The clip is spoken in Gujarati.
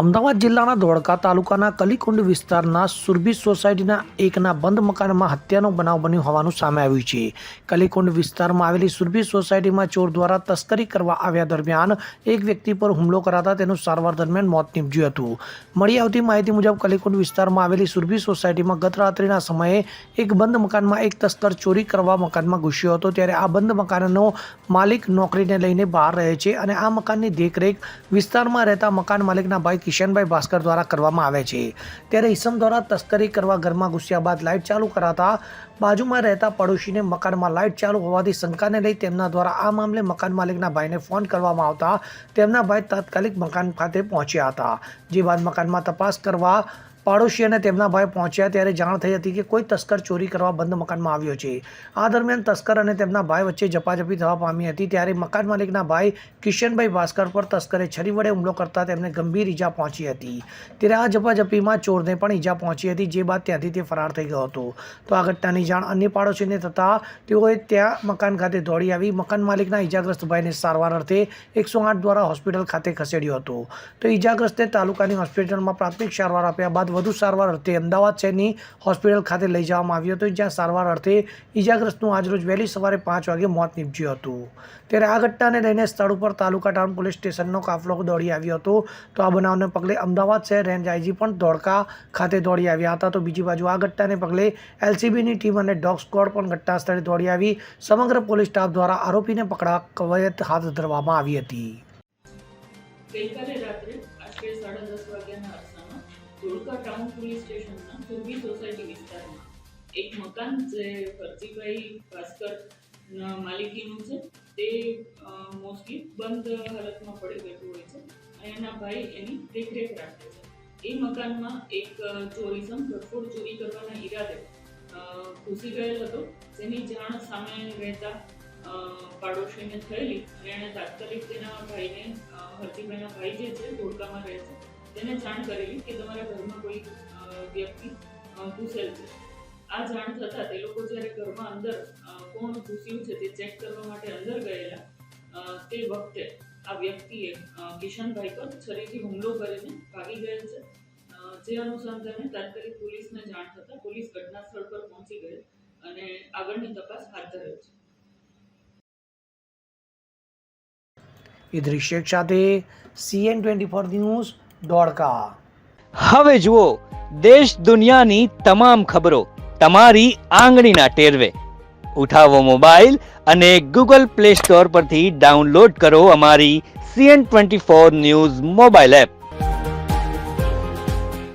અમદાવાદ જિલ્લાના ધોળકા તાલુકાના કલીકુંડ વિસ્તારના સુરભી સોસાયટીના એકના બંધ મકાનમાં હત્યાનો બનાવ બન્યો હોવાનું સામે આવ્યું છે. કલીકુંડ વિસ્તારમાં આવેલી સુરભી સોસાયટીમાં ચોર દ્વારા તસ્કરી કરવા આવ્યા દરમિયાન એક વ્યક્તિ પર હુમલો કરાતા તેનું સારવાર દરમિયાન મોત નીપજ્યું હતું. મળી આવતી માહિતી મુજબ કલીકુંડ વિસ્તારમાં આવેલી સુરભી સોસાયટીમાં ગત રાત્રિના સમયે એક બંધ મકાનમાં એક તસ્કર ચોરી કરવા મકાનમાં ઘૂસ્યો હતો. ત્યારે આ બંધ મકાનનો માલિક નોકરીને લઈને બહાર રહે છે અને આ મકાનની દેખરેખ વિસ્તારમાં રહેતા મકાન માલિકના ભાઈ કિશનભાઈ ભાસ્કર દ્વારા કરવામાં આવે છે. ત્યારે ઈસમ દ્વારા તસ્કરી કરવા ઘરમાં ઘૂસ્યા બાદ લાઇટ ચાલુ કરાતા બાજુમાં રહેતા પડોશીને મકાનમાં લાઇટ ચાલુ હોવાથી શંકાને લઈ તેમના દ્વારા આ મામલે મકાન માલિકના ભાઈને ફોન કરવામાં આવતા તેમના ભાઈ તાત્કાલિક મકાન ખાતે પહોંચ્યા હતા. જે બાદ મકાનમાં તપાસ કરવા પાડોશી અને તેમના ભાઈ પહોંચ્યા ત્યારે જાણ થઈ હતી કે કોઈ તસ્કર ચોરી કરવા બંધ મકાનમાં આવ્યો છે. આ દરમિયાન તસ્કર અને તેમના ભાઈ વચ્ચે ઝપાઝપી થવા પામી હતી. ત્યારે મકાન માલિકના ભાઈ કિશનભાઈ ભાસ્કર પર તસ્કરે છરી વડે હુમલો કરતા તેમને ગંભીર ઈજા પહોંચી હતી. ત્યારે આ ઝપાઝપીમાં ચોરને પણ ઈજા પહોંચી હતી, જે બાદ ત્યાંથી તે ફરાર થઈ ગયો હતો. તો આ ઘટનાની જાણ અન્ય પાડોશીને થતાં તેઓએ ત્યાં મકાન ખાતે દોડી આવી મકાન માલિકના ઈજાગ્રસ્ત ભાઈને સારવાર અર્થે 108 દ્વારા હોસ્પિટલ ખાતે ખસેડ્યો હતો. તો ઈજાગ્રસ્તને તાલુકાની હોસ્પિટલમાં પ્રાથમિક સારવાર આપ્યા બાદ વધુ સારવાર અર્થે અમદાવાદ શહેરની હોસ્પિટલ ખાતે લઈ જવામાં આવ્યો હતો, જ્યાં સારવાર અર્થે ઈજાગ્રસ્તનું આજરોજ વહેલી સવારે 5 વાગે મોત નીપજ્યું હતું. ત્યારે આ ઘટનાને લઈને સ્થળ ઉપર તાલુકા ટાઉન પોલીસ સ્ટેશનનો કાફલો દોડી આવ્યો હતો. તો આ બનાવને પગલે અમદાવાદ શહેર રેન્જ આઈજી પણ ધોળકા ખાતે દોડી આવ્યા હતા. તો બીજી બાજુ આ ઘટનાને પગલે એલસીબીની ટીમ અને ડોગ સ્ક્વોડ પણ ઘટના સ્થળે દોડી આવી સમગ્ર પોલીસ સ્ટાફ દ્વારા આરોપીને પકડવા કવાયત હાથ ધરવામાં આવી હતી. ગઈકાલે રાત્રે આશરે 10:30 વાગ્યાના અરસામાં ધોળકા ટાઉન પોલીસ સ્ટેશનના સુરભી સોસાયટી વિસ્તારમાં એક મકાન જે ફરજીભાઈ ભાસ્કરના માલિકીનું છે તે મોસ્ટલી બંધ હાલતમાં પડી રહેતું હોય છે અને એના ભાઈ એની દેખરેખ રાખે છે. એ મકાનમાં એક ચોરીસમ ઘરફોડ ચોરી કરવાના ઈરાદે ઘૂસી ગયેલ હતો, જેની જાણ સામે રહેતા પાડોશીને થયેલી અને એણે તાત્કાલિક તેના ભાઈને હરજીભાઈના ભાઈ જે છે ધોળકામાં રહે છે તેને જાણ કરેલી કે તમારા ઘરમાં કોઈ વ્યક્તિ ઘૂસેલ છે. આ જાણ થતાં તે લોકો જ્યારે ઘરમાં અંદર કોણ ઘૂસ્યું છે તે ચેક કરવા માટે અંદર ગયેલા તે વખતે આ વ્યક્તિએ કિશનભાઈ પર છરીથી હુમલો કરીને ભાગી ગયેલ છે. જે અનુસંધાને તાત્કાલિક પોલીસને જાણ થતાં પોલીસ ઘટના સ્થળ પર પહોંચી ગઈ અને આગળની તપાસ હાથ ધરેલ છે. ઇદ્રિસ શેખ સાથે CN24 ન્યૂઝ ધોળકા. હવે જુઓ દેશ દુનિયાની તમામ ખબરો તમારી આંગળીના ટેરવે. ઉઠાવો મોબાઈલ અને Google Play Store પરથી ડાઉનલોડ કરો અમારી CN24 ન્યૂઝ મોબાઈલ એપ.